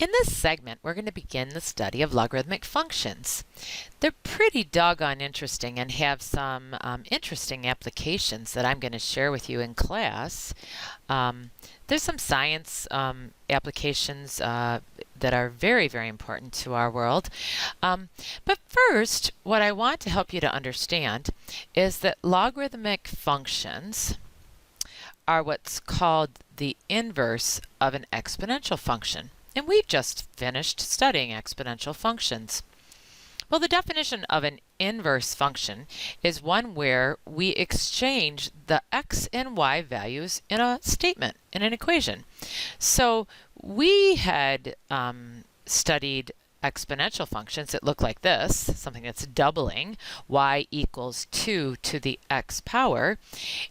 In this segment, we're going to begin the study of logarithmic functions. They're pretty doggone interesting and have some interesting applications that I'm going to share with you in class. There's some science applications that are very, very important to our world. But first, what I want to help you to understand is that logarithmic functions are what's called the inverse of an exponential function. And we've just finished studying exponential functions. Well, the definition of an inverse function is one where we exchange the x and y values in a statement, in an equation. So we had studied exponential functions that look like this, something that's doubling, y equals 2 to the x power.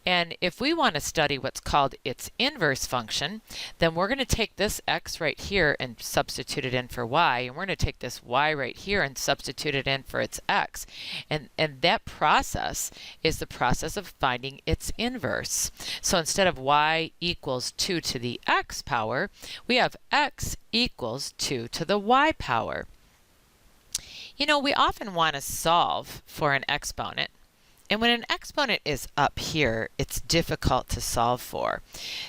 And if we want to study what's called its inverse function, then we're going to take this x right here and substitute it in for y, and we're going to take this y right here and substitute it in for its x. And that process is the process of finding its inverse. So instead of y equals 2 to the x power, we have x equals 2 to the y power. You know, we often want to solve for an exponent. And when an exponent is up here, it's difficult to solve for.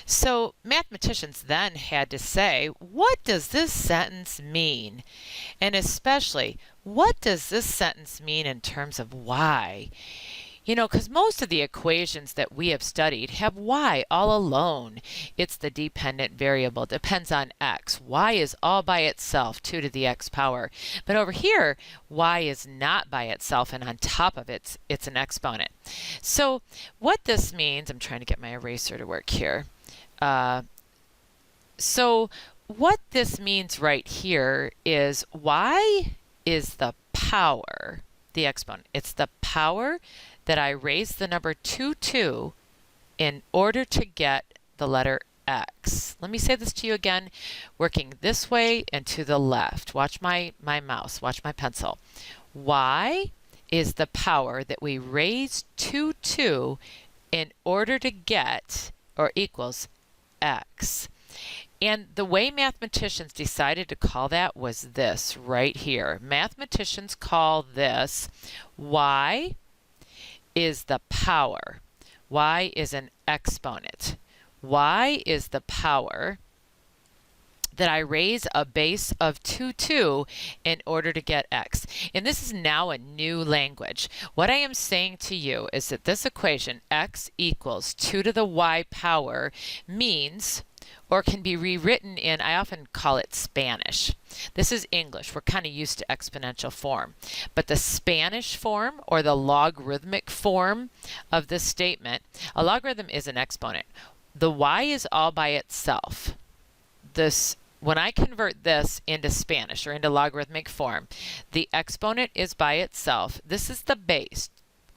So mathematicians then had to say, what does this sentence mean? And especially, what does this sentence mean in terms of y? You know, because most of the equations that we have studied have y all alone. It's the dependent variable, depends on x. Y is all by itself, 2 to the x power. But over here, y is not by itself, and on top of it, it's an exponent. So what this means, I'm trying to get my eraser to work here. So what this means right here is y is the power, the exponent. It's the power that I raise the number 2 to in order to get the letter x. Let me say this to you again, working this way and to the left. Watch my mouse, watch my pencil. Y is the power that we raise 2 to in order to get, or equals, x. And the way mathematicians decided to call that was this right here. Mathematicians call this y is the power. Y is an exponent. Y is the power that I raise a base of 2 to in order to get x. And this is now a new language. What I am saying to you is that this equation, x equals 2 to the y power, means, or can be rewritten in, I often call it Spanish. This is English. We're kind of used to exponential form. But the Spanish form, or the logarithmic form of this statement, a logarithm is an exponent. The y is all by itself. When I convert this into Spanish, or into logarithmic form, the exponent is by itself. This is the base.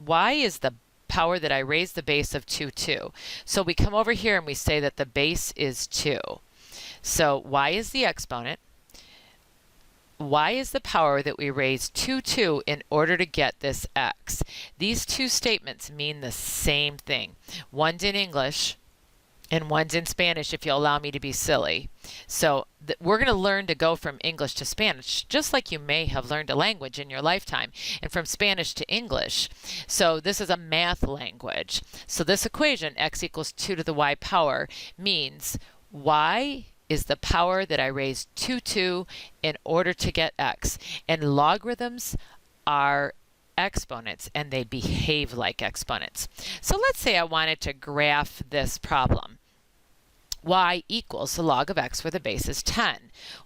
Y is the power that I raise the base of 2 to. So we come over here and we say that the base is 2. So y is the exponent. Y is the power that we raise 2 to in order to get this x. These two statements mean the same thing. One's in English and one's in Spanish, if you'll allow me to be silly. So we're going to learn to go from English to Spanish, just like you may have learned a language in your lifetime, and from Spanish to English. So this is a math language. So this equation, x equals 2 to the y power, means y is the power that I raise 2 to in order to get x. And logarithms are exponents, and they behave like exponents. So let's say I wanted to graph this problem. Y equals the log of x where the base is 10.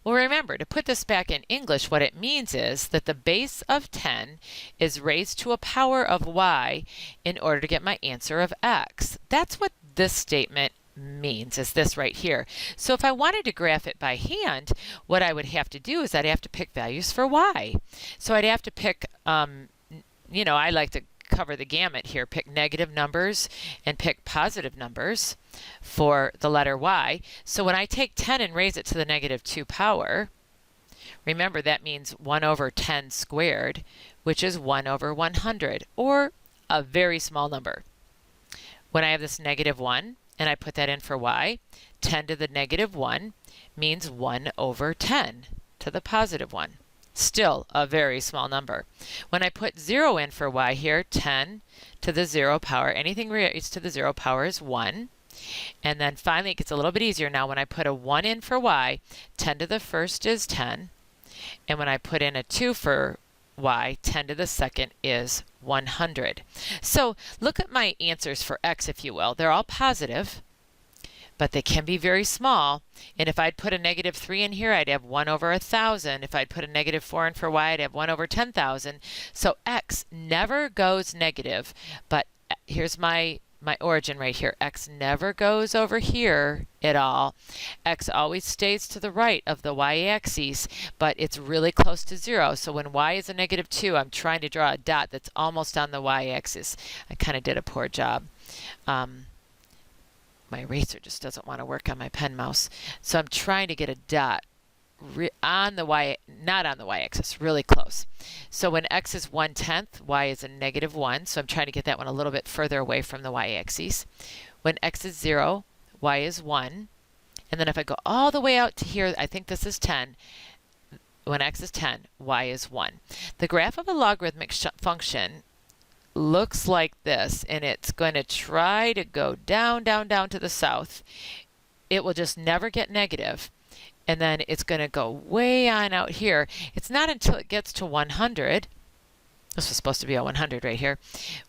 Well, remember, to put this back in English, what it means is that the base of 10 is raised to a power of y in order to get my answer of x. That's what this statement means, is this right here. So if I wanted to graph it by hand, what I would have to do is I'd have to pick values for y. So I'd have to pick, you know, I like to cover the gamut here, pick negative numbers and pick positive numbers for the letter y. So when I take 10 and raise it to the negative 2 power, remember that means 1 over 10 squared, which is 1 over 100, or a very small number. When I have this negative 1 and I put that in for y, 10 to the negative 1 means 1 over 10 to the positive 1. Still a very small number. When I put 0 in for y here, 10 to the 0 power, anything raised to the 0 power is 1. And then finally it gets a little bit easier now when I put a 1 in for y, 10 to the first is 10. And when I put in a 2 for y, 10 to the second is 100. So look at my answers for x, if you will. They're all positive, but they can be very small. And if I'd put a negative 3 in here, I'd have 1 over 1,000. If I'd put a negative 4 in for y, I'd have 1 over 10,000. So x never goes negative, but here's my origin right here. X never goes over here at all. X always stays to the right of the y-axis, but it's really close to 0. So when y is a negative 2, I'm trying to draw a dot that's almost on the y-axis. I kind of did a poor job. My eraser just doesn't want to work on my pen mouse. So I'm trying to get a dot on the y, not on the y-axis, really close. So when x is 1/10, y is a negative 1. So I'm trying to get that one a little bit further away from the y-axis. When x is 0, y is 1. And then if I go all the way out to here, I think this is 10. When x is 10, y is 1. The graph of a logarithmic function looks like this, and it's going to try to go down, down, down to the south. It will just never get negative. And then it's going to go way on out here. It's not until it gets to 100. This was supposed to be a 100 right here.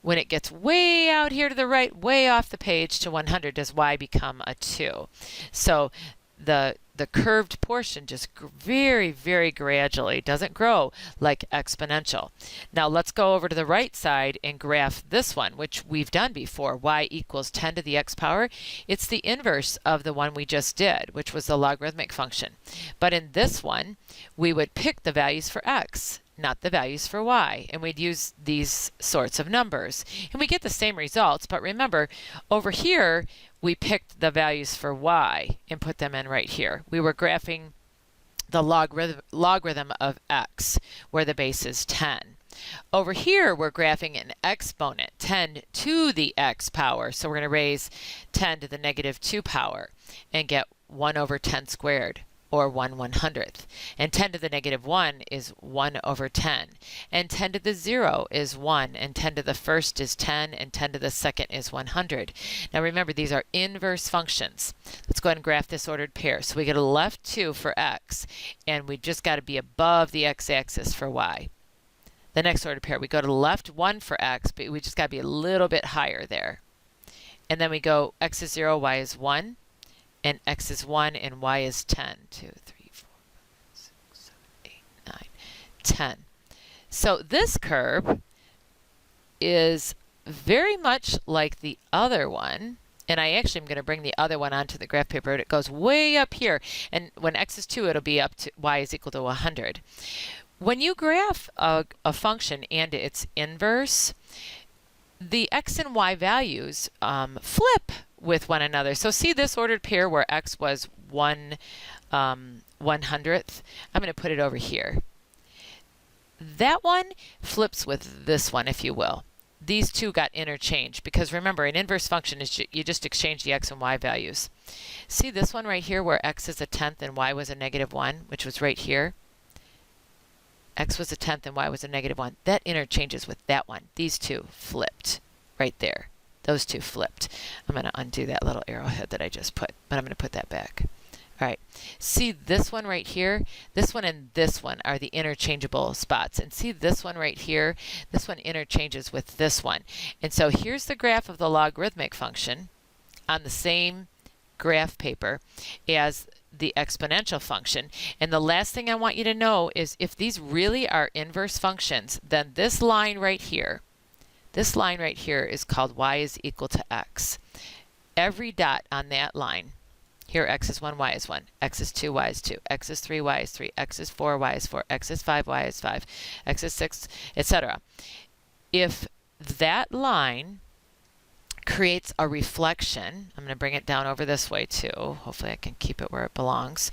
When it gets way out here to the right, way off the page to 100, does y become a 2. So the curved portion just very, very gradually doesn't grow like exponential. Now let's go over to the right side and graph this one, which we've done before. Y equals 10 to the x power. It's the inverse of the one we just did, which was the logarithmic function. But in this one, we would pick the values for x, not the values for y, and we'd use these sorts of numbers. And we get the same results, but remember, over here, we picked the values for y and put them in right here. We were graphing the logarithm of x, where the base is 10. Over here, we're graphing an exponent, 10 to the x power. So we're going to raise 10 to the negative 2 power and get 1 over 10 squared, or 1/100th. And 10 to the negative 1 is 1 over 10. And 10 to the 0 is 1. And 10 to the first is 10. And 10 to the second is 100. Now remember, these are inverse functions. Let's go ahead and graph this ordered pair. So we get a left 2 for x, and we just got to be above the x-axis for y. The next ordered pair, we go to the left 1 for x, but we just got to be a little bit higher there. And then we go x is 0, y is 1. And x is 1 and y is 10. 2, 3, 4, 5, 6, 7, 8, 9, 10. So this curve is very much like the other one. And I actually am going to bring the other one onto the graph paper. It goes way up here. And when x is 2, it'll be up to y is equal to 100. When you graph a function and its inverse, the x and y values flip with one another. So see this ordered pair where x was 1/100th? I'm going to put it over here. That one flips with this one, if you will. These two got interchanged because remember, an inverse function is you just exchange the x and y values. See this one right here where x is a 10th and y was a negative 1, which was right here? X was a 10th and y was a negative 1. That interchanges with that one. These two flipped right there. Those two flipped. I'm going to undo that little arrowhead that I just put, but I'm going to put that back. All right. See this one right here? This one and this one are the interchangeable spots. And see this one right here? This one interchanges with this one. And so here's the graph of the logarithmic function on the same graph paper as the exponential function. And the last thing I want you to know is if these really are inverse functions, then this line right here, this line right here is called y is equal to x. Every dot on that line, here x is 1, y is 1, x is 2, y is 2, x is 3, y is 3, x is 4, y is 4, x is 5, y is 5, x is 6, etc. If that line creates a reflection. I'm going to bring it down over this way too. Hopefully I can keep it where it belongs.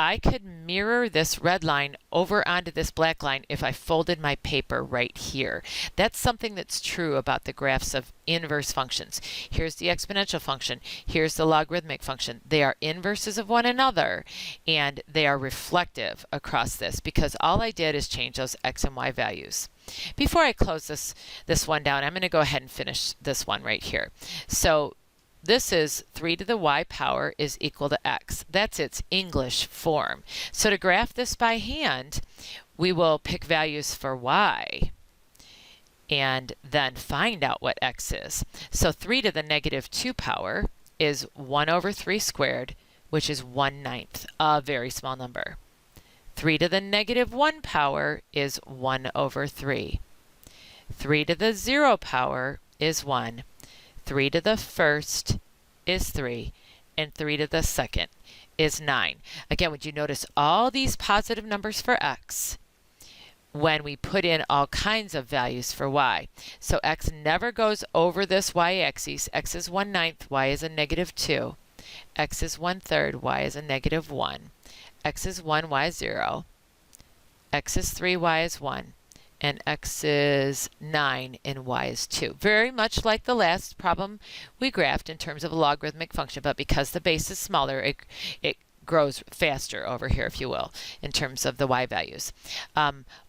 I could mirror this red line over onto this black line if I folded my paper right here. That's something that's true about the graphs of inverse functions. Here's the exponential function. Here's the logarithmic function. They are inverses of one another, and they are reflective across this because all I did is change those x and y values. Before I close this one down, I'm going to go ahead and finish this one right here. So this is 3 to the y power is equal to x. That's its English form. So to graph this by hand, we will pick values for y and then find out what x is. So 3 to the negative 2 power is 1 over 3 squared, which is 1/9, a very small number. 3 to the negative 1 power is 1 over 3. 3 to the 0 power is 1. 3 to the first is 3. And 3 to the second is 9. Again, would you notice all these positive numbers for x when we put in all kinds of values for y? So x never goes over this y-axis. X is 1/9, y is a negative 2. X is 1/3, y is a negative 1. X is 1, y is 0. X is 3, y is 1. And x is 9 and y is 2. Very much like the last problem we graphed in terms of a logarithmic function, but because the base is smaller, it grows faster over here, if you will, in terms of the y values.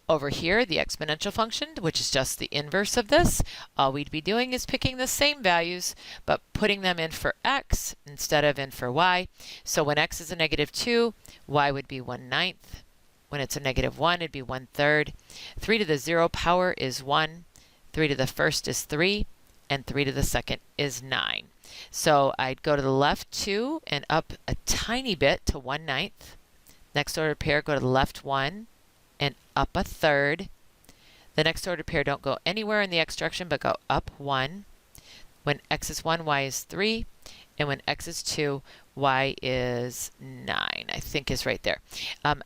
Over here, the exponential function, which is just the inverse of this, all we'd be doing is picking the same values, but putting them in for x instead of in for y. So when x is a negative 2, y would be 1/9. When it's a negative 1, it'd be 1/3. 3 to the 0 power is 1. 3 to the first is 3. And 3 to the second is 9. So I'd go to the left 2 and up a tiny bit to 1/9. Next order pair, go to the left 1 and up a third. The next order pair don't go anywhere in the x direction, but go up 1. When x is 1, y is 3. And when x is 2, y is 9, I think is right there.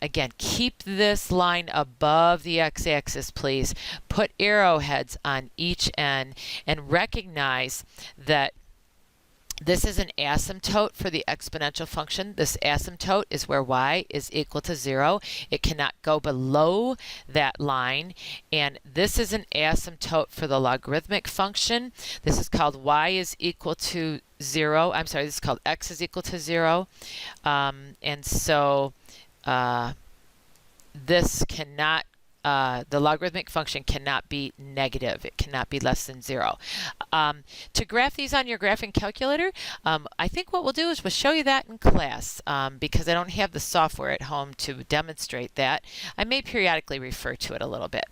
Again, keep this line above the x-axis, please. Put arrowheads on each end and recognize that this is an asymptote for the exponential function. This asymptote is where y is equal to 0. It cannot go below that line. And this is an asymptote for the logarithmic function. This is called y is equal to 0. I'm sorry, this is called x is equal to 0. And so this cannot the logarithmic function cannot be negative. It cannot be less than 0. To graph these on your graphing calculator, I think what we'll do is we'll show you that in class because I don't have the software at home to demonstrate that. I may periodically refer to it a little bit.